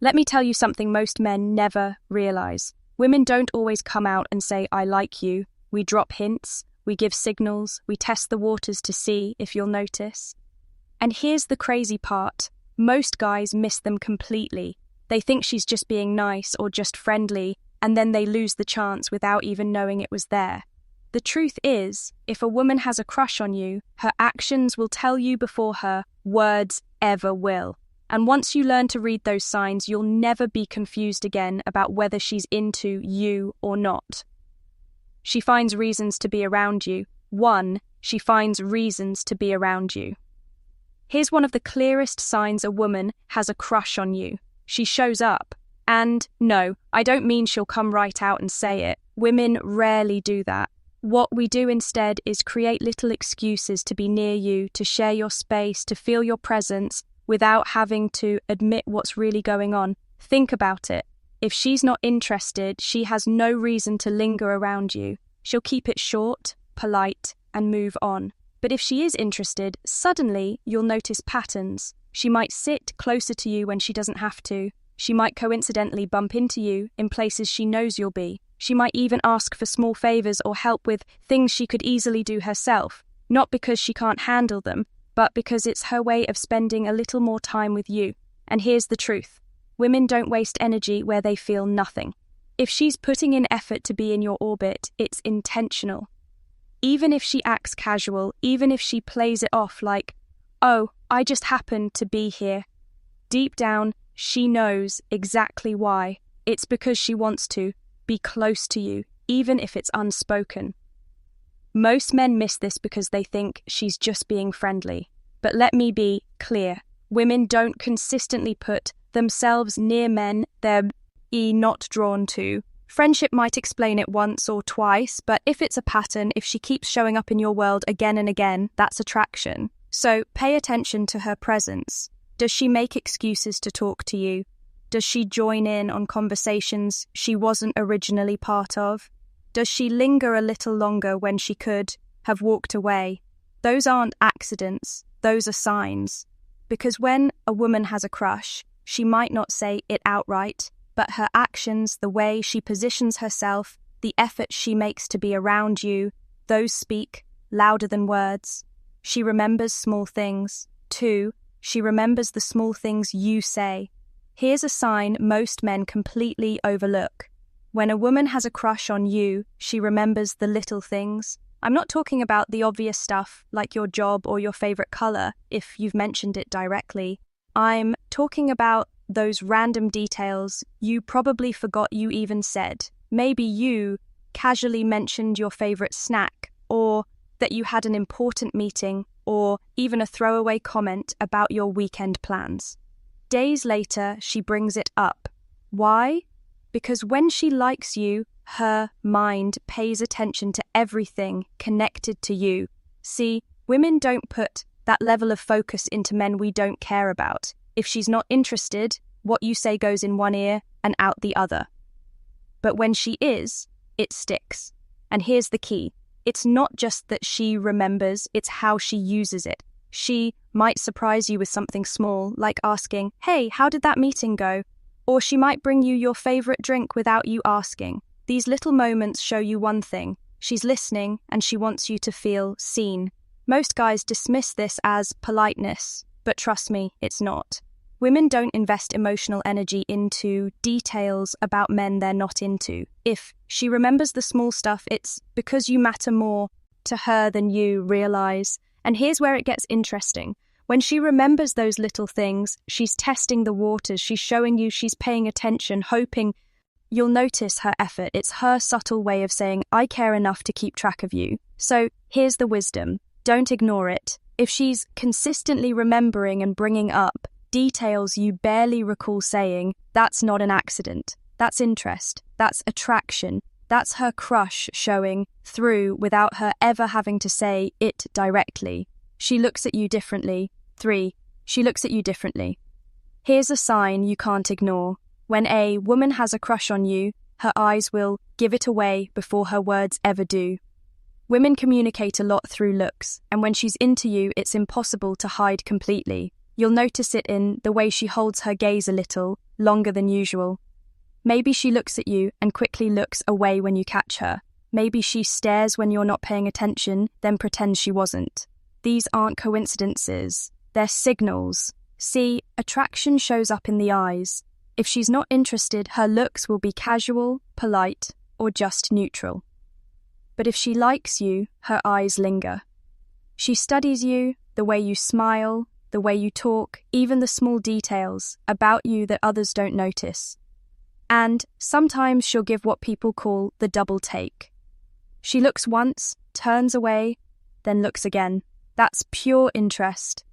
Let me tell you something most men never realize. Women don't always come out and say, I like you. We drop hints, we give signals, we test the waters to see if you'll notice. And here's the crazy part. Most guys miss them completely. They think she's just being nice or just friendly, and then they lose the chance without even knowing it was there. The truth is, if a woman has a crush on you, her actions will tell you before her words ever will. And once you learn to read those signs, you'll never be confused again about whether she's into you or not. She finds reasons to be around you. 1, she finds reasons to be around you. Here's one of the clearest signs a woman has a crush on you. She shows up. And no, I don't mean she'll come right out and say it. Women rarely do that. What we do instead is create little excuses to be near you, to share your space, to feel your presence, without having to admit what's really going on. Think about it. If she's not interested, she has no reason to linger around you. She'll keep it short, polite, and move on. But if she is interested, suddenly you'll notice patterns. She might sit closer to you when she doesn't have to. She might coincidentally bump into you in places she knows you'll be. She might even ask for small favors or help with things she could easily do herself, not because she can't handle them, but because it's her way of spending a little more time with you. And here's the truth. Women don't waste energy where they feel nothing. If she's putting in effort to be in your orbit, it's intentional. Even if she acts casual, even if she plays it off like, oh, I just happened to be here. Deep down, she knows exactly why. It's because she wants to be close to you, even if it's unspoken. Most men miss this because they think she's just being friendly. But let me be clear. Women don't consistently put themselves near men they're not drawn to. Friendship might explain it once or twice, but if it's a pattern, if she keeps showing up in your world again and again, that's attraction. So pay attention to her presence. Does she make excuses to talk to you? Does she join in on conversations she wasn't originally part of? Does she linger a little longer when she could have walked away? Those aren't accidents, those are signs. Because when a woman has a crush, she might not say it outright, but her actions, the way she positions herself, the effort she makes to be around you, those speak louder than words. She remembers small things. 2, she remembers the small things you say. Here's a sign most men completely overlook. When a woman has a crush on you, she remembers the little things. I'm not talking about the obvious stuff, like your job or your favorite color, if you've mentioned it directly. I'm talking about those random details you probably forgot you even said. Maybe you casually mentioned your favorite snack, or that you had an important meeting, or even a throwaway comment about your weekend plans. Days later, she brings it up. Why? Because when she likes you, her mind pays attention to everything connected to you. See, women don't put that level of focus into men we don't care about. If she's not interested, what you say goes in one ear and out the other. But when she is, it sticks. And here's the key. It's not just that she remembers, it's how she uses it. She might surprise you with something small, like asking, hey, how did that meeting go? Or she might bring you your favorite drink without you asking. These little moments show you one thing. She's listening and she wants you to feel seen. Most guys dismiss this as politeness, but trust me, it's not. Women don't invest emotional energy into details about men they're not into. If she remembers the small stuff, it's because you matter more to her than you realize. And here's where it gets interesting. When she remembers those little things, she's testing the waters, she's showing you she's paying attention, hoping you'll notice her effort. It's her subtle way of saying, I care enough to keep track of you. So here's the wisdom. Don't ignore it. If she's consistently remembering and bringing up details you barely recall saying, that's not an accident. That's interest. That's attraction. That's her crush showing through without her ever having to say it directly. She looks at you differently. 3, she looks at you differently. Here's a sign you can't ignore. When a woman has a crush on you, her eyes will give it away before her words ever do. Women communicate a lot through looks, and when she's into you, it's impossible to hide completely. You'll notice it in the way she holds her gaze a little longer than usual. Maybe she looks at you and quickly looks away when you catch her. Maybe she stares when you're not paying attention, then pretends she wasn't. These aren't coincidences. They're signals. See, attraction shows up in the eyes. If she's not interested, her looks will be casual, polite, or just neutral. But if she likes you, her eyes linger. She studies you, the way you smile, the way you talk, even the small details about you that others don't notice. And sometimes she'll give what people call the double take. She looks once, turns away, then looks again. That's pure interest.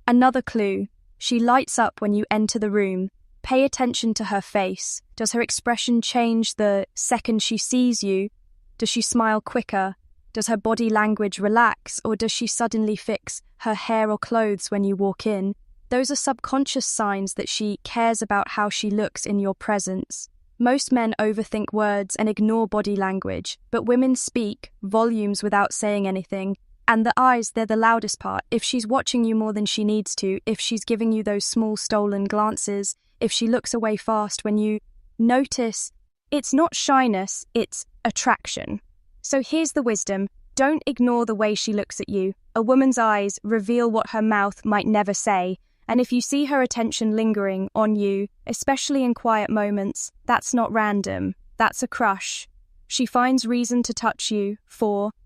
Another clue, she lights up when you enter the room. Pay attention to her face. Does her expression change the second she sees you? Does she smile quicker? Does her body language relax, or does she suddenly fix her hair or clothes when you walk in? Those are subconscious signs that she cares about how she looks in your presence. Most men overthink words and ignore body language, but women speak volumes without saying anything. And the eyes, they're the loudest part. If she's watching you more than she needs to, if she's giving you those small stolen glances, if she looks away fast when you notice, it's not shyness, it's attraction. So here's the wisdom. Don't ignore the way she looks at you. A woman's eyes reveal what her mouth might never say. And if you see her attention lingering on you, especially in quiet moments, that's not random. That's a crush. She finds reason to touch you,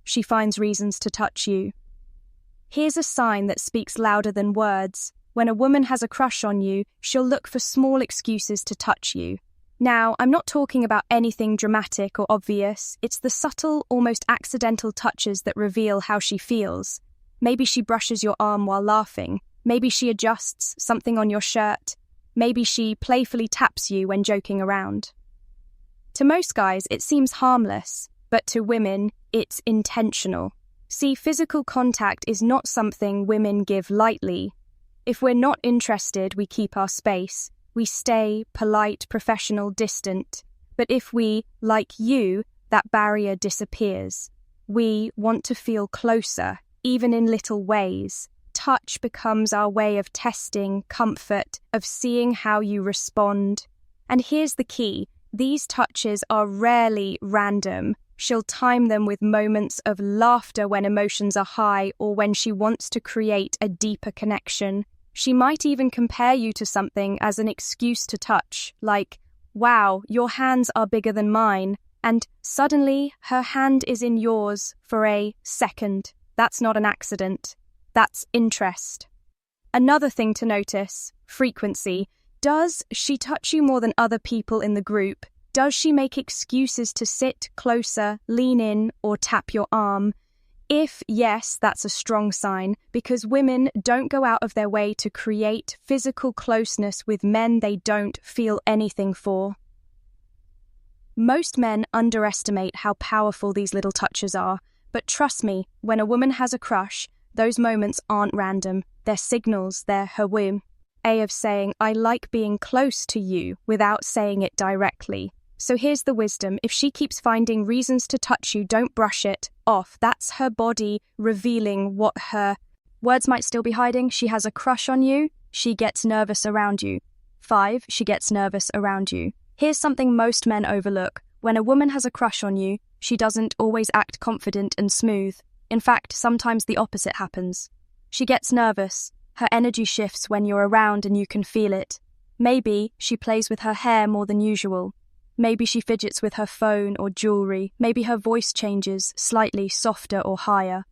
she finds reasons to touch you. Here's a sign that speaks louder than words. When a woman has a crush on you, she'll look for small excuses to touch you. Now, I'm not talking about anything dramatic or obvious. It's the subtle, almost accidental touches that reveal how she feels. Maybe she brushes your arm while laughing. Maybe she adjusts something on your shirt. Maybe she playfully taps you when joking around. To most guys, it seems harmless, but to women, it's intentional. See, physical contact is not something women give lightly. If we're not interested, we keep our space. We stay polite, professional, distant. But if we, like you, that barrier disappears. We want to feel closer, even in little ways. Touch becomes our way of testing comfort, of seeing how you respond. And here's the key. These touches are rarely random. She'll time them with moments of laughter when emotions are high or when she wants to create a deeper connection. She might even compare you to something as an excuse to touch, like, wow, your hands are bigger than mine, and suddenly her hand is in yours for a second. That's not an accident. That's interest. Another thing to notice, frequency. Does she touch you more than other people in the group? Does she make excuses to sit closer, lean in, or tap your arm? If yes, that's a strong sign, because women don't go out of their way to create physical closeness with men they don't feel anything for. Most men underestimate how powerful these little touches are, but trust me, when a woman has a crush, those moments aren't random. They're signals, they're her way of saying, I like being close to you, without saying it directly. So here's the wisdom. If she keeps finding reasons to touch you, don't brush it off. That's her body revealing what her words might still be hiding. She has a crush on you. She gets nervous around you. 5, she gets nervous around you. Here's something most men overlook. When a woman has a crush on you, she doesn't always act confident and smooth. In fact, sometimes the opposite happens. She gets nervous. Her energy shifts when you're around and you can feel it. Maybe she plays with her hair more than usual. Maybe she fidgets with her phone or jewelry. Maybe her voice changes, slightly softer or higher.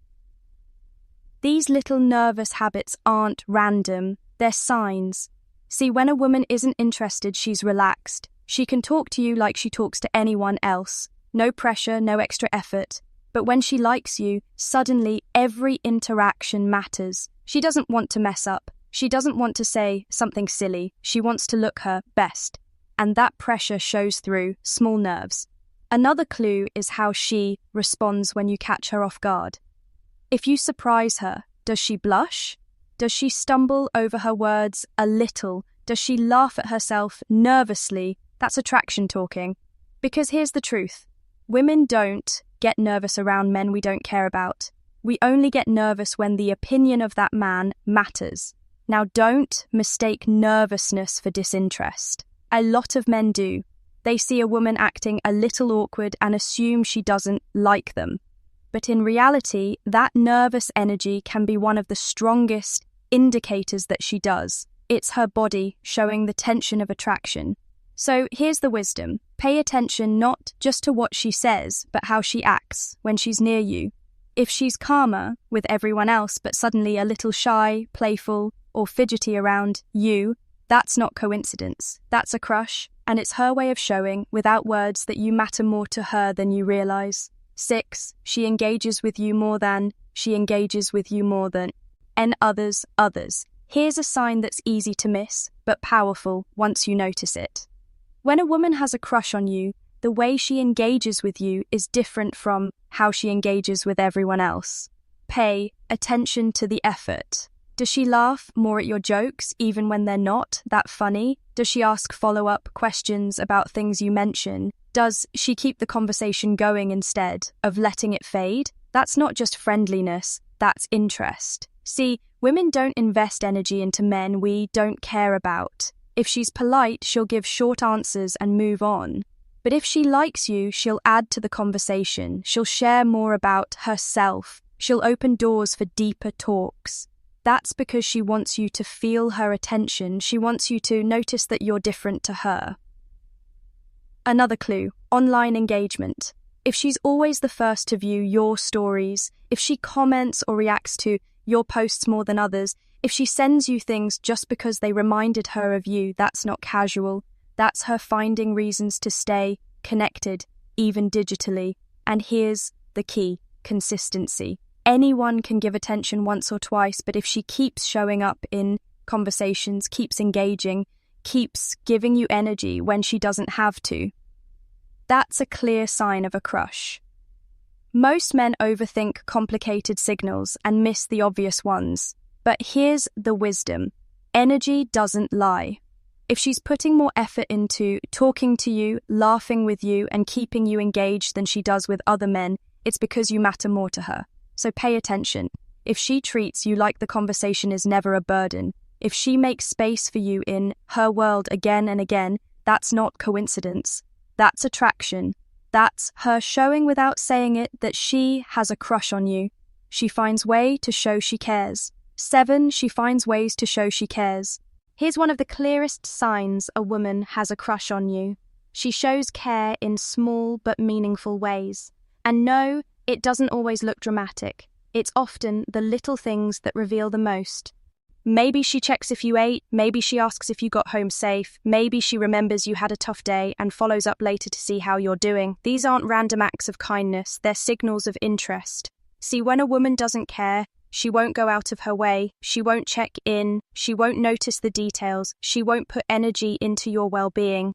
These little nervous habits aren't random. They're signs. See, when a woman isn't interested, she's relaxed. She can talk to you like she talks to anyone else. No pressure, no extra effort. But when she likes you, suddenly every interaction matters. She doesn't want to mess up. She doesn't want to say something silly. She wants to look her best. And that pressure shows through small nerves. Another clue is how she responds when you catch her off guard. If you surprise her, does she blush? Does she stumble over her words a little? Does she laugh at herself nervously? That's attraction talking. Because here's the truth. Women don't get nervous around men we don't care about. We only get nervous when the opinion of that man matters. Now, don't mistake nervousness for disinterest. A lot of men do. They see a woman acting a little awkward and assume she doesn't like them. But in reality, that nervous energy can be one of the strongest indicators that she does. It's her body showing the tension of attraction. So here's the wisdom. Pay attention not just to what she says, but how she acts when she's near you. If she's calmer with everyone else, but suddenly a little shy, playful, or fidgety around you, that's not coincidence. That's a crush, and it's her way of showing, without words, that you matter more to her than you realize. 6. She engages with you more than and others. Here's a sign that's easy to miss, but powerful once you notice it. When a woman has a crush on you, the way she engages with you is different from how she engages with everyone else. Pay attention to the effort. Does she laugh more at your jokes, even when they're not that funny? Does she ask follow-up questions about things you mention? Does she keep the conversation going instead of letting it fade? That's not just friendliness, that's interest. See, women don't invest energy into men we don't care about. If she's polite, she'll give short answers and move on. But if she likes you, she'll add to the conversation. She'll share more about herself. She'll open doors for deeper talks. That's because she wants you to feel her attention. She wants you to notice that you're different to her. Another clue, online engagement. If she's always the first to view your stories, if she comments or reacts to your posts more than others, if she sends you things just because they reminded her of you, that's not casual. That's her finding reasons to stay connected, even digitally. And here's the key, consistency. Anyone can give attention once or twice, but if she keeps showing up in conversations, keeps engaging, keeps giving you energy when she doesn't have to, that's a clear sign of a crush. Most men overthink complicated signals and miss the obvious ones. But here's the wisdom. Energy doesn't lie. If she's putting more effort into talking to you, laughing with you, and keeping you engaged than she does with other men, it's because you matter more to her. So pay attention. If she treats you like the conversation is never a burden, if she makes space for you in her world again and again, that's not coincidence. That's attraction. That's her showing without saying it that she has a crush on you. She finds way to show she cares. 7. She finds ways to show she cares. Here's one of the clearest signs a woman has a crush on you. She shows care in small but meaningful ways. And no, it doesn't always look dramatic. It's often the little things that reveal the most. Maybe she checks if you ate, maybe she asks if you got home safe, maybe she remembers you had a tough day and follows up later to see how you're doing. These aren't random acts of kindness, they're signals of interest. See, when a woman doesn't care, she won't go out of her way, she won't check in, she won't notice the details, she won't put energy into your well-being.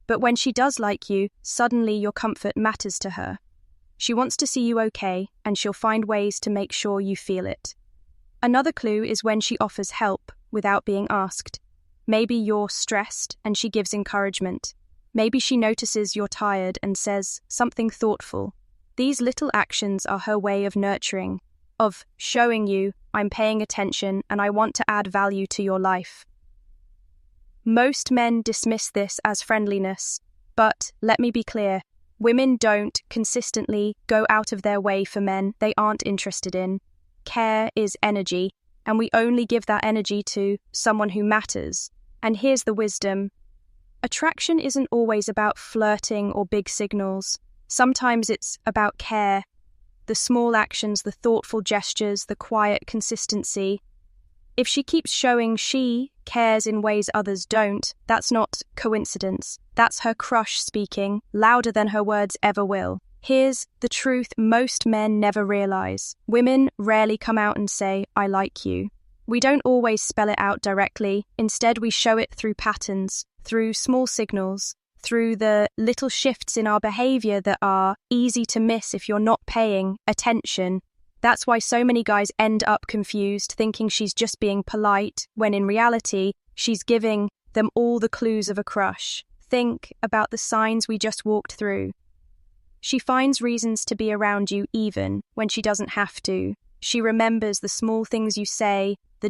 But when she does like you, suddenly your comfort matters to her. She wants to see you okay, and she'll find ways to make sure you feel it. Another clue is when she offers help without being asked. Maybe you're stressed and she gives encouragement. Maybe she notices you're tired and says something thoughtful. These little actions are her way of nurturing, of showing you, I'm paying attention and I want to add value to your life. Most men dismiss this as friendliness, but let me be clear, women don't consistently go out of their way for men they aren't interested in. Care is energy, and we only give that energy to someone who matters. And here's the wisdom. Attraction isn't always about flirting or big signals. Sometimes it's about care. The small actions, the thoughtful gestures, the quiet consistency. If she keeps showing she cares in ways others don't, that's not coincidence. That's her crush speaking, louder than her words ever will. Here's the truth most men never realize. Women rarely come out and say, I like you. We don't always spell it out directly. Instead, we show it through patterns, through small signals, through the little shifts in our behavior that are easy to miss if you're not paying attention. That's why so many guys end up confused, thinking she's just being polite, when in reality, she's giving them all the clues of a crush. Think about the signs we just walked through. She finds reasons to be around you even when she doesn't have to. She remembers the small things you say, the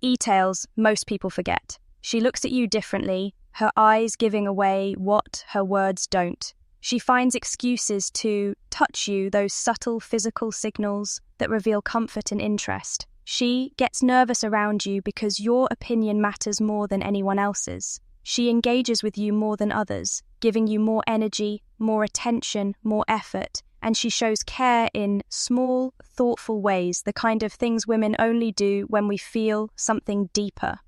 Details most people forget. She looks at you differently, her eyes giving away what her words don't. She finds excuses to touch you, those subtle physical signals that reveal comfort and interest. She gets nervous around you because your opinion matters more than anyone else's. She engages with you more than others, giving you more energy, more attention, more effort, and she shows care in small, thoughtful ways, the kind of things women only do when we feel something deeper.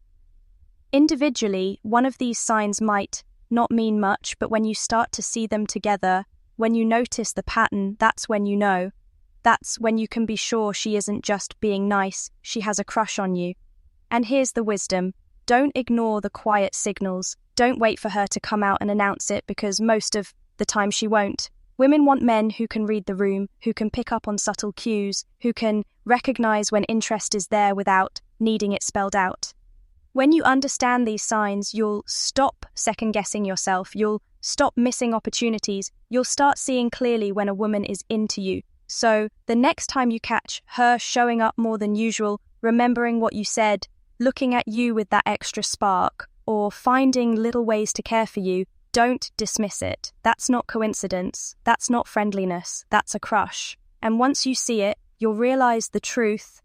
Individually, one of these signs might not mean much, but when you start to see them together, when you notice the pattern, that's when you know. That's when you can be sure she isn't just being nice, she has a crush on you. And here's the wisdom. Don't ignore the quiet signals. Don't wait for her to come out and announce it, because most of the time she won't. Women want men who can read the room, who can pick up on subtle cues, who can recognize when interest is there without needing it spelled out. When you understand these signs, you'll stop second-guessing yourself, you'll stop missing opportunities, you'll start seeing clearly when a woman is into you. So, the next time you catch her showing up more than usual, remembering what you said, looking at you with that extra spark, or finding little ways to care for you, don't dismiss it. That's not coincidence, that's not friendliness, that's a crush. And once you see it, you'll realize the truth.